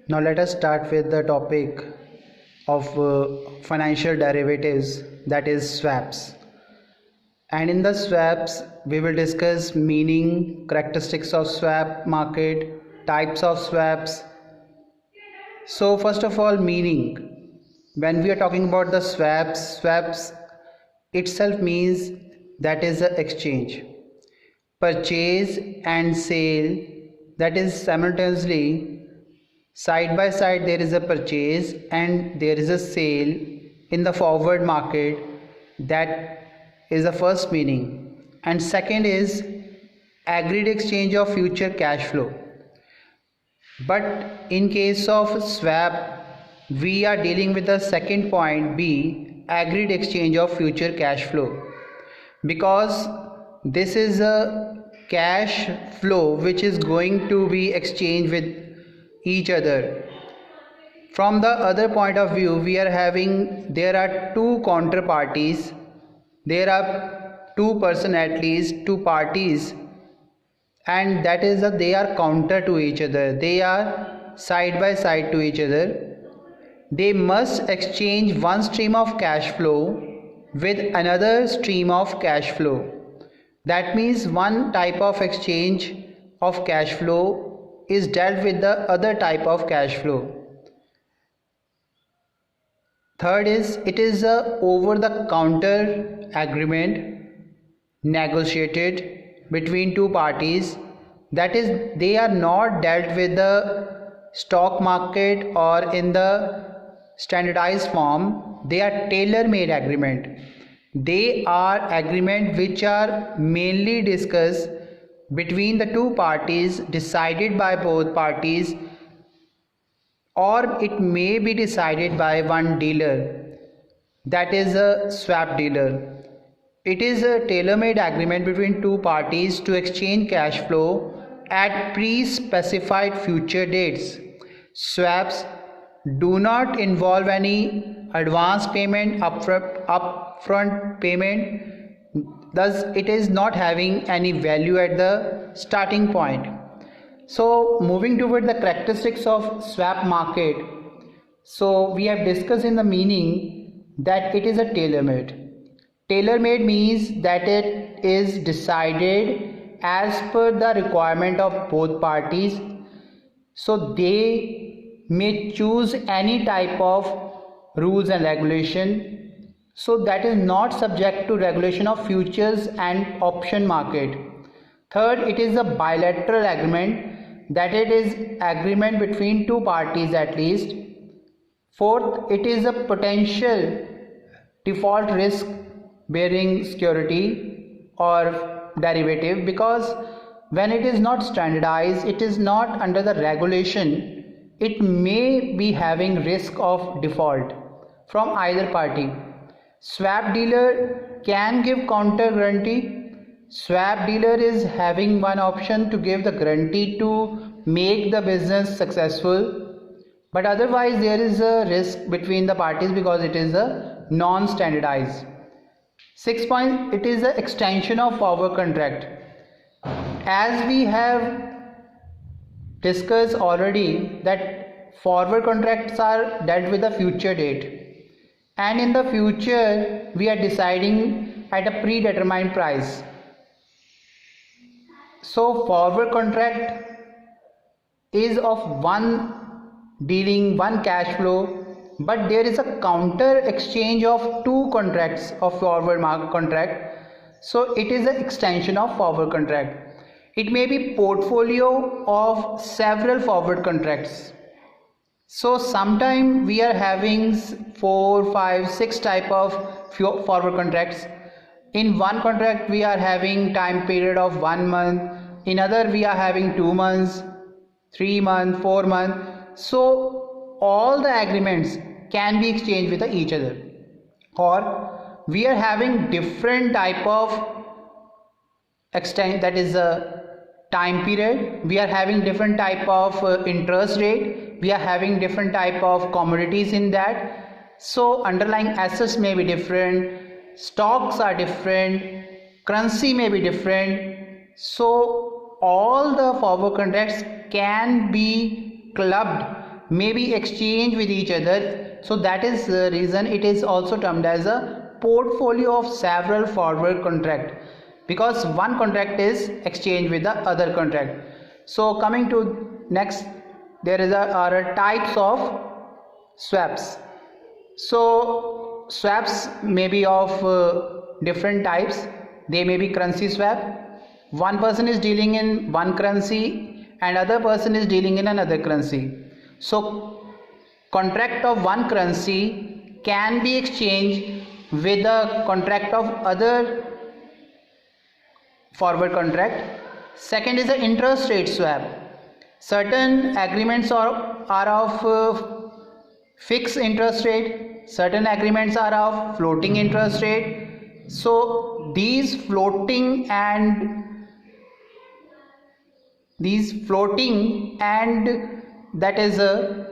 Now let us start with the topic of financial derivatives, that is swaps. And in the swaps we will discuss meaning, characteristics of swap market, types of swaps. So first of all, meaning. When we are talking about the swaps itself means that is the exchange, purchase and sale, that is simultaneously side by side there is a purchase and there is a sale in the forward market. That is the first meaning. And second is agreed exchange of future cash flow. But in case of swap we are dealing with the second point, B, agreed exchange of future cash flow, because this is a cash flow which is going to be exchanged with each other. From the other point of view, we are having, there are two counterparties, there are two person, at least two parties, and that is that they are counter to each other, they are side by side to each other. They must exchange one stream of cash flow with another stream of cash flow. That means one type of exchange of cash flow is dealt with the other type of cash flow. Third is, it is a over the counter agreement negotiated between two parties, that is they are not dealt with the stock market or in the standardized form, they are tailor-made agreement. They are agreement which are mainly discussed between the two parties, decided by both parties, or it may be decided by one dealer, that is a swap dealer. It is a tailor-made agreement between two parties to exchange cash flow at pre-specified future dates. Swaps do not involve any advance payment, upfront payment, thus it is not having any value at the starting point. So moving toward the characteristics of swap market, so we have discussed in the meaning that it is a tailor-made. Tailor-made means that it is decided as per the requirement of both parties, so they may choose any type of rules and regulation, so that is not subject to regulation of futures and option market. Third, it is a bilateral agreement, that it is agreement between two parties at least. Fourth, it is a potential default risk bearing security or derivative, because when it is not standardized, it is not under the regulation, it may be having risk of default from either party. Swap dealer can give counter guarantee. Swap dealer is having one option to give the guarantee to make the business successful, but otherwise there is a risk between the parties because it is a non-standardized. 6 point, it is the extension of forward contract. As we have discussed already that forward contracts are dealt with a future date, and in the future we are deciding at a predetermined price. So forward contract is of one dealing, one cash flow, but there is a counter exchange of two contracts of forward market contract, so it is an extension of forward contract. It may be portfolio of several forward contracts. So sometime we are having 4, 5, 6 type of forward contracts. In one contract we are having time period of 1 month, in other we are having 2 months, 3 months, 4 months. So all the agreements can be exchanged with each other. Or we are having different type of extent, that is a time period, we are having different type of interest rate, we are having different type of commodities in that. So underlying assets may be different, stocks are different, currency may be different. So all the forward contracts can be clubbed may be exchanged with each other. So that is the reason it is also termed as a portfolio of several forward contract, because one contract is exchanged with the other contract. So coming to next, there are types of swaps. So swaps may be of different types. They may be currency swap. One person is dealing in one currency and other person is dealing in another currency. So contract of one currency can be exchanged with a contract of other forward contract. Second is the interest rate swap. Certain agreements are of fixed interest rate, certain agreements are of floating interest rate. So these floating and that is a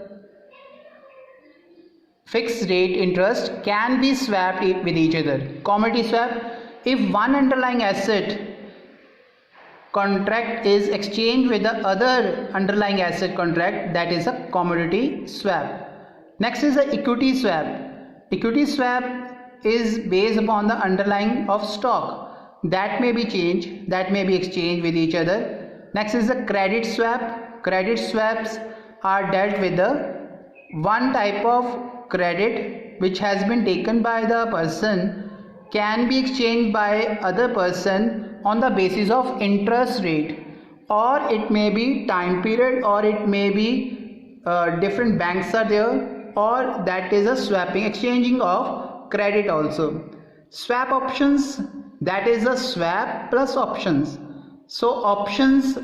fixed rate interest can be swapped with each other. Commodity swap, if one underlying asset contract is exchanged with the other underlying asset contract, that is a commodity swap. Next is the equity swap. Equity swap is based upon the underlying of stock that may be changed, that may be exchanged with each other. Next is the credit swap. Credit swaps are dealt with the one type of credit which has been taken by the person can be exchanged by other person on the basis of interest rate, or it may be time period, or it may be different banks are there, or that is a swapping, exchanging of credit also. Swap options, that is a swap plus options. So options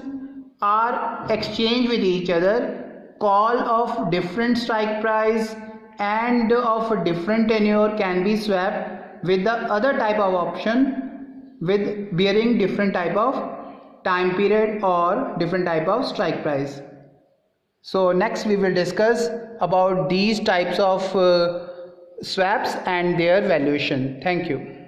are exchanged with each other. Call of different strike price and of a different tenure can be swapped with the other type of option with bearing different type of time period or different type of strike price. So next we will discuss about these types of swaps and their valuation. Thank you.